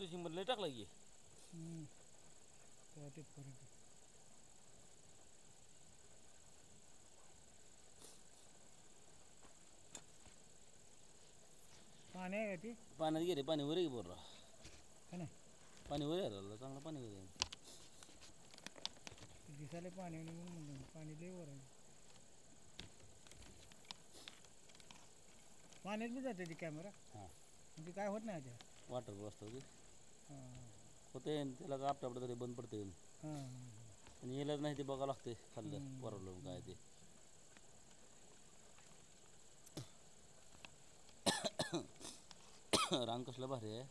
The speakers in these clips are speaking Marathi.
क्रिशिंग मध्ये टाकला की तिथपर्यंत पाणी आहे का ती पाण्यात गेले पाणी वर बोर का नाही पाणी वर राहिलं चांगलं पाणी वर दिसायला पाणी म्हणून म्हणलं पाणी लय वर आहे पाण्यात बी जाते ती कॅमेरा हां म्हणजे काय होत नाही त्या वॉटर बसतो ते हां होते त्याला का आपटा तरी बंद पडते हां आणि येलच नाही ते बघावं लागते खाल्लं वरवलं काय ते रान कसलं भारी आहे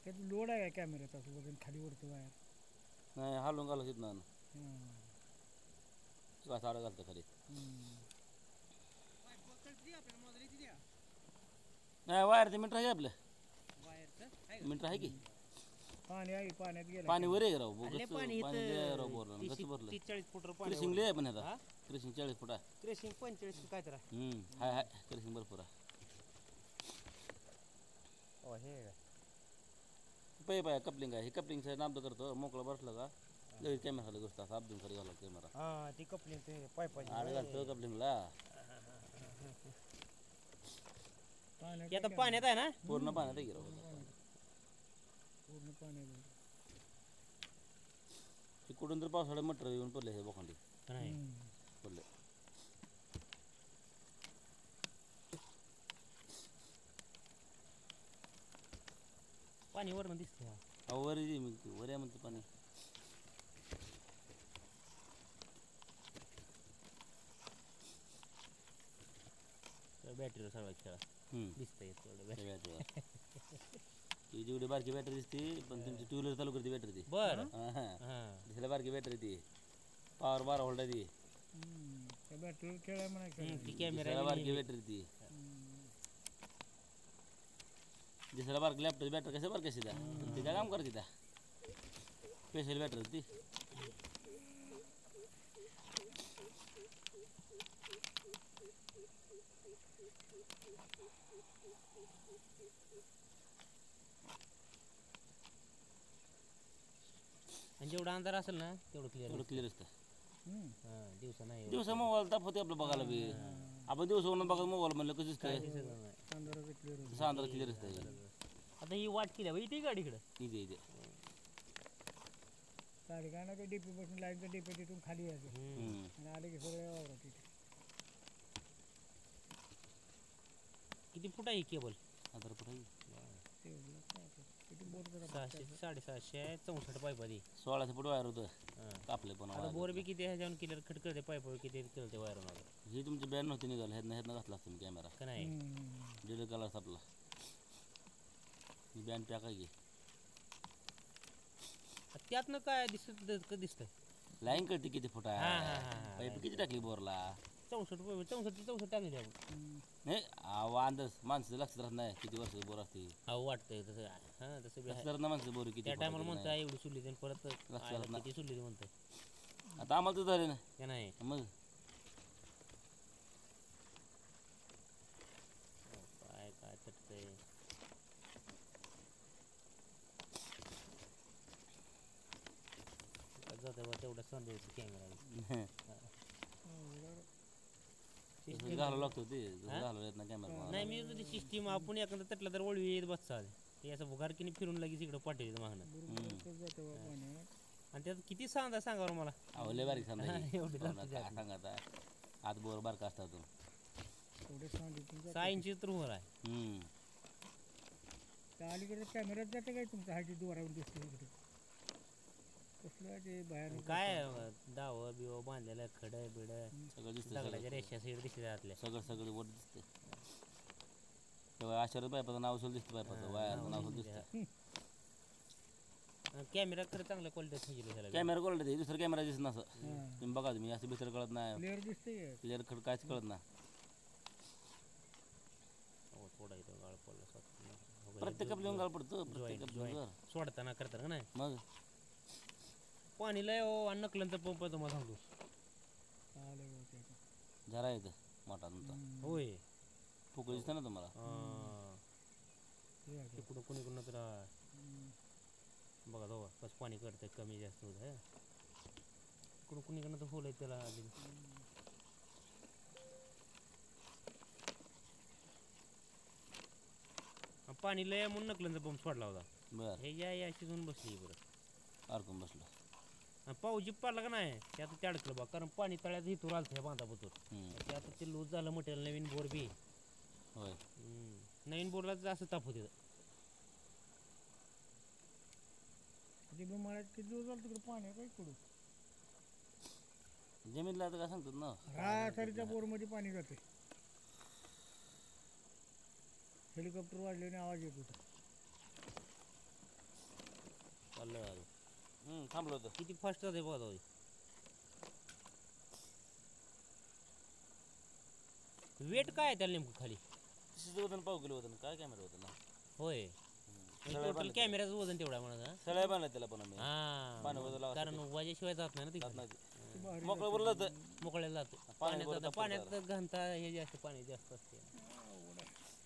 त्यात लोड आहे का कॅमेऱ्याचा असं वजन खाली वरतं बाहेर नाही हालून घालत येत ना का साडं घालतं खाली नाही वायर ते मीटर आहे आपलं मीटर आहे की पाणी आहे पाण्यात गेलं पाणी वर आहे राव बोगस पाणी राव बोरला कसं भरलं 40 फूट क्रिशिंग लय आहे पण आता क्रिशिंग 40 फूट आहे क्रेशिंग 45 काय तर हाय हाय क्रिशिंग भरपूर आहे पै पाय कपलिंग आहे हे कपलिंगचं नाम करतो मोकळं बसलं का लगेच कॅमेरा खाली गोष्ट असं अपडून खाली घाला कॅमेरा हा ती कपलिंग ते पायपाची आड घालतो कपलिंगला आता पाण्यात आहे ना पूर्ण पाण्यात आहे राव पूर्ण पाण्यात हे कुठून तर पावसाळ्यात मटर येऊन पडले हे बोखंडी पडले पाणी वरनं दिसतंय अहो वर आहे म्हणते वर आहे म्हणते पाणी बॅटरीवर सर्वात खेळा दिसतंय थोडं ती जेवढी बारकी बॅटरी दिसते पण तुमची टू व्हीलर चालू करते बॅटरी ती बरं दिसायला बारकी बॅटरी ती पॉवर 12 व्होल्ट आहे ती त्या बॅटरीवर खेळाय म्हणायचं ती कॅमेरा दिसायला बारकी बॅटरी ती दिसायला बारकी लॅपटॉप बॅटरी कसं बारकी असते ती काय काम करते त्या स्पेशल बॅटरी ती आणि जेवढा अंधार असेल ना तेवढं क्लिअर असतं दिवसा नाही दिवसा मोबाईल ताप होते आपलं बघायला बी आपण दिवसावरून बघा मोबाईल म्हणलं कसं दिसतंय सांदर क्लिअर असतं आता ही वाट केली बाई ती गाडीकडं इथे इथे गाडी काय ना ते डीपी बसून लाईनचं डीपी तिथून खाली यायचं आणि आले की सगळे वावरात तिथे किती फूट आहे ही केबल 1000 फूट आहे किती बोट 600 764 पाईप ती 1600 फूट वायर होतं कापले पण आता बोर बी किती ह्याच्यावर क्लिअर खट करते पाईप किती केलं ते वायर ही तुमची बॅन नव्हती निघाल ह्यातनं घातला असतं मी कॅमेरा का नाही डिलीट कलर आपला ही बॅन पॅक आहे की त्यातनं काय दिसतंय लाईन कळते किती फूट आहे पाईप किती टाकली बोरला 64 टाकली आपण नाही अंदाज माणसं लक्षात राहत नाही किती वर्ष बोर असते अहो वाटतंय तसं हां तसं बी लक्षात ना माणसं बोर किती त्या टायमाला म्हणताय एवढी सुल्ली देईन परत लक्षात किती सुल्ली दे म्हणताय आता आम्हाला तर झाले ना का नाही मग काय तटतंय जातं तेवढा संदेश कॅमेरा घालावं लागतो ते घालावं येत ना कॅमेरा नाही मी तुझी सिस्टीम आपण एखादा तटला तर वळवी येत बसचाल ते असं भुगारकीने फिरून लगेच इकडं पाठवते मागणं आणि त्यात किती सांगा मला आवले बारीक सांगा एवढी सांगा आता आत बोर बारका असतात 6 इंची तर वर आहे त्या अलीकडे कॅमेऱ्यात जाते काय तुमच्या हायची द्वारावर दिसते इकडे कसलं ते बाहेर काय दाव बिव बांधलेलं खड बिड सगळं दिसतं दगडाच्या रेषा सीड दिसते आतल्या सगळं वर दिसते तेव्हा आश्चर्य पायपाचं नाव सुद्धा दिसतं पायपाचं वायरचं नाव सुद्धा दिसतं कॅमेरा खरं चांगल्या क्वालिटी कॅमेरा क्वालिटी दुसरं कॅमेरा दिसत नसं तुम्ही बघा तुम्ही असं बिसर कळत नाही क्लिअर दिसते क्लिअर खड काहीच कळत नाही थोडा इथं गाळ पडला प्रत्येक कपलिंग घाल पडतो प्रत्येक कपलिंग सोडताना करताना का नाही मग पाणी लय हो आणि नकलंचा पंप आहे तुम्हाला सांगतो आलं बघ त्याचं. झरा येतं मोठा तुमचा होय फुकट दिसतं ना तुम्हाला हे आहे. इकडं कुणी कुणा तर बघा जाऊ कसं पाणी करतंय कमी जास्त होत आहे इकडं कुणी कुणा तर फुल आहे त्याला अजून पाणी लय म्हणून नकलंचा पंप सोडला होता बर हे या शिजून बसली बरं अडकून बसलं आणि पाऊस जी पडला का नाही ते आता ते अडकलं बा कारण पाणी तळ्यात इथून आलं त्या बांधापतूर ते आता ते लूज झालं म्हटलं नवीन बोर बी होय नवीन बोरला जास्त ताप होते ते बी मला किती दिवस झालं तिकडे पाणी आहे काय इकडं जमीनला आता काय सांगतात ना रासारीच्या बोरमध्ये पाणी जाते हेलिकॉप्टर वाजल्याने आवाज येत होता थांबलं होतं किती फास्ट जाते बघा जाऊ वेट काय आहे त्याला नेमकं खाली तिचं वजन पाव किलो वजन काय कॅमेरा होतं ना होय टोटल कॅमेराचं वजन तेवढा म्हणा सळ्या बांधल्या त्याला पण आम्ही हा पाणी वजन लावा कारण वाजेशिवाय जात नाही ना जात ती नाही मोकळं बोललं होतं मोकळ्याला जातो पाण्यात पाण्यात घनता हे जास्त पाणी जास्त असते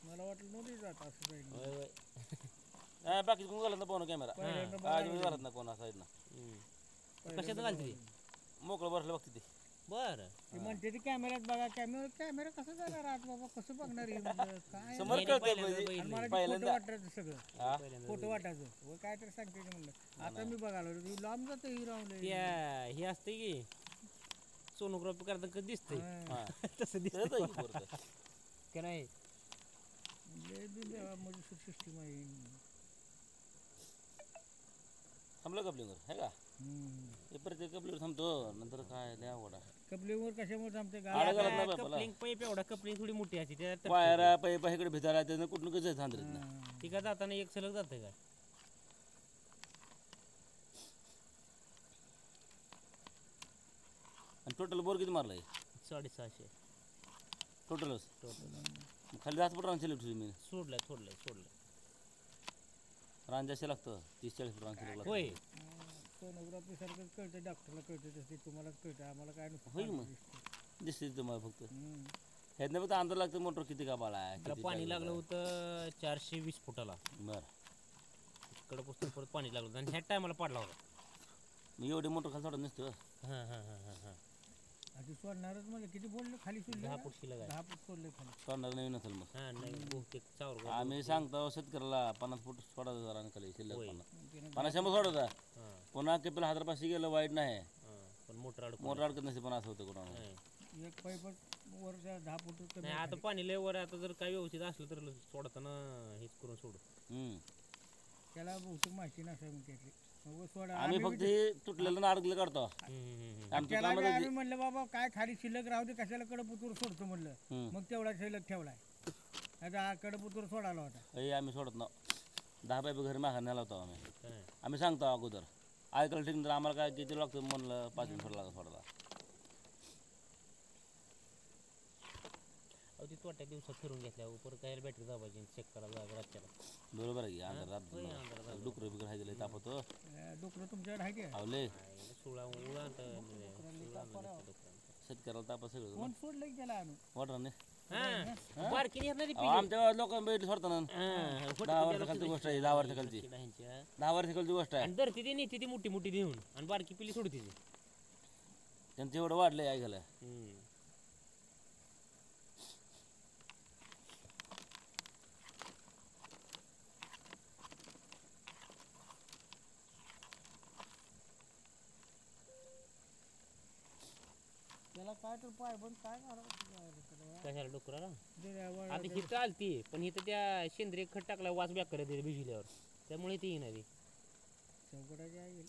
मला वाटलं नव्हती जात असं जाईल होय होय बाकी कोण घालत ना पाहून कॅमेरा पहिल्यांदा आज मी घालत ना कोणा साईडनं कशात घालते ती मोकळं बसलं बघते ते बरं ती म्हणते ती कॅमेऱ्यात बघा कॅमेरा कसं जाणार आत बाबा कसं बघणार हे म्हणलं, काय समोर नाही, कळतं पहिल्यांदा म्हणजे बघितलं. आणि मला फोटो वाटायचं सगळं फोटो वाटायचं व काय तर सांगते ते म्हणलं आता मी बघायला लागलो, ही लांब जातं ही रावलं त्या हे असते की सोनोग्राफी करता कधी दिसतंय हा तसं दिसत कळतं की पोरतं. का नाही म्हणजे सिस्टीम आहे थांबलं कपलिंगवर आहे का हे प्रत्येक कपलीवर थांबतो नंतर काय लय अवघड आहे कपलीवर कशामुळे थांबते आडं घालत नाही बापाला कपलिंग पैप एवढा कपलिंग थोडी मोठी असते त्यात पायरा पाय इकडे भितारा त्यानं कुठून कसं थांबत ना ती का जाताना एक सलग जाते काय आणि टोटल बोर किती मारलाय 650 टोटलच टोटल खाली 10 फूट रान सिलेक्ट मी सोडलंय रान जास्त लागतं 30-40 फूट रान सिलेक्ट लागतं होय सोनोग्राफी सारखं कळतं डॉक्टरला कळतं तसं तुम्हाला कळतं आम्हाला काय नुसतं होय मग. दिसतं. दिसते तुम्हाला फक्त हम्म. ह्यातनं फक्त अंतर लागतं मोटर किती का बाळा आहे त्याला किती पाणी काय लागलं होतं 420 फुटाला बरं इकडं पुस्तक परत पाणी लागलं होतं आणि ह्या टायमाला पडला होता मी एवढी मोटर खाली सोडत नसतो हां आधी सोडणारच म्हणजे किती बोलले खाली सोडले 10 ना? फूट शिल्लक आहे 10 फूट सोडले खाली सोडणार नवीन असेल मग हां नाही बहुतेक चावर आम्ही सांगतो शेतकऱ्याला 50 फूट सोडायचं जरा आणि खाली शिल्लक होय. 50 50 सोडता हां पुन्हा कपिल हजारपाशी गेलं वाईट नाही पण मोटर अडकून मोटर अडकत नसते पण असं होतं कोणाला नाही एक पाईपच वरच्या 10 फूट कमी नाही आता पाणी लय वर आहे, आता जर काही व्यवस्थित असलं तर सोडताना हेच करून सोडू त्याला बहुतेक माहिती नसावी मग त्यातली मग सोडा आम्ही फक्त हे तुटलेलं ना अडकलं काढतो आमच्या त्याला बी कामामध्ये आम्ही म्हणलं बाबा काय खाली शिल्लक राहू दे कशाला कडपुतूर सोडतो म्हणलं मग तेवढा शिल्लक ठेवलाय आता कडपुतूर सोडायला होता हे आम्ही सोडत ना 10 पाईप घरी माघार नेला होता आम्ही काय आम्ही सांगतो अगोदर ऐकलं ठीक तर आम्हाला काय किती लागतं म्हणलं 5 मिनिट लागतं सोडायला अहो ती तोट्या दिवसात फिरून घेतल्यावर परत काय बॅटरी दाबायची चेक करायला जागा रातच्याला बरोबर आहे की अंधार होय, अंधारात रात डुकर बिकर हाय दिलं तापतो डोकरं तुमच्याकडे आहे का आवले सोळा उळा शेतकऱ्याला ताप सगळं कोण सोडलं की त्याला आणून वाटराने बारकी येत नाही आमच्या लोकांना बैठ सोडताना 10 वर्षाखालची गोष्ट आहे 10 वर्षाखालची 10 वर्षाखालची गोष्ट आहे आणि धरती ती नेते ती मोठी मोठी देऊन आणि बारकी पिली सोडते ती त्यांचं एवढं वाढलंय ऐकायला त्याला काय तर पाय बंद काय करावं कशाला डुकराला त्याला आता ही चालती पण इथं त्या सेंद्रिय खत टाकला वास बॅक करत भिजल्यावर त्यामुळे ती येणार ती चौकटाची आहे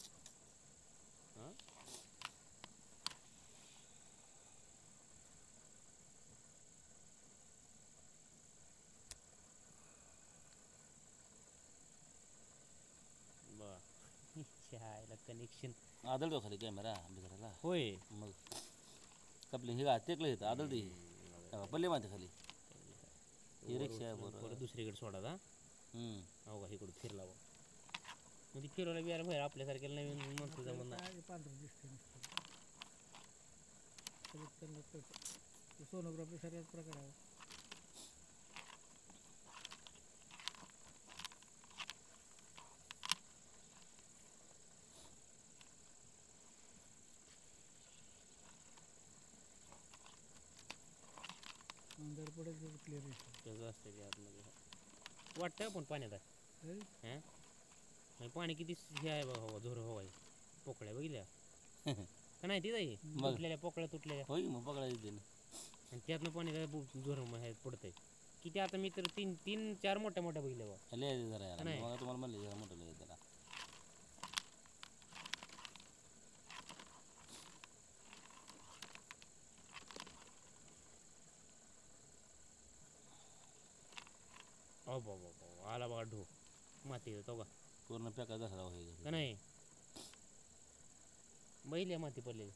कनेक्शन आदळतो खाली कॅमेरा बिचाराला होय मग कपलिंग हे तेकलं येतं आदळते पल्ले माहिती खाली ही रिक्षा आहे बरं परत दुसरीकडे सोडा अहो का इकडं फिरला बा म्हणजे फिरवला बियाला बाहेर आपल्यासारख्याला नवीन माणसं जमत नाही काय पांढरं दिसते नुसतं सगळं त्यांना कळतं ते सोनोग्राफी सगळ्याच प्रकार आहे अंधार पडत क्लिअर दिसतं तसं असतं ते आतमध्ये वाटतं पण पाण्यात आहे हां म्हणजे पाणी किती हे आहे बघा हवा झोर हवा आहे पोकळ्या बघितल्या का नाही ती जाई तुटलेल्या पोकळ्या तुटलेल्या होय मग पकडायचं ते ना आणि त्यातनं पाणी काय जोर आहे पडतंय किती आता मी तर तीन चार मोठ्या मोठ्या बघितल्या बा लिहायचं जरा यार नाही. मला तुम्हाला म्हणलं जरा मोठं लिहायचं जरा अहो बाबा आला बघा ढो माती तो का पूर्ण पॅका धरला होईल का नाही बैल माती पडलेली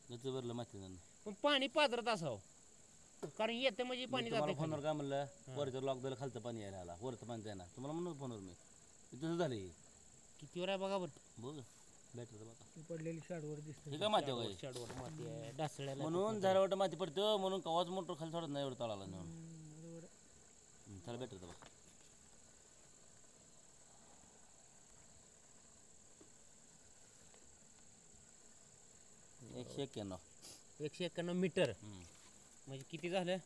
गच्च भरलं माती जाणं पण पाणी पाजरत असावं कारण येतं म्हणजे पाणी तुम्हाला जाते फोनवर काय म्हणलं वरचं लॉक दिलं खालचं पाणी यायला आला वरचं पाणी जायना तुम्हाला म्हणलं फोनवर मी तसं झालं हे. किती वर आहे बघा बरं बघ बॅटरी बघा ती पडलेली शाडवर दिसते हे काय माती वगैरे शाडवर माती आहे डासळ्याला म्हणून झाडावट माती पडतं म्हणून कवाच मोटर खाली सोडत नाही एवढं तळाला नेऊन बरोबर त्याला बॅटरी बघा एकशे 91 191 मीटर म्हणजे किती झालं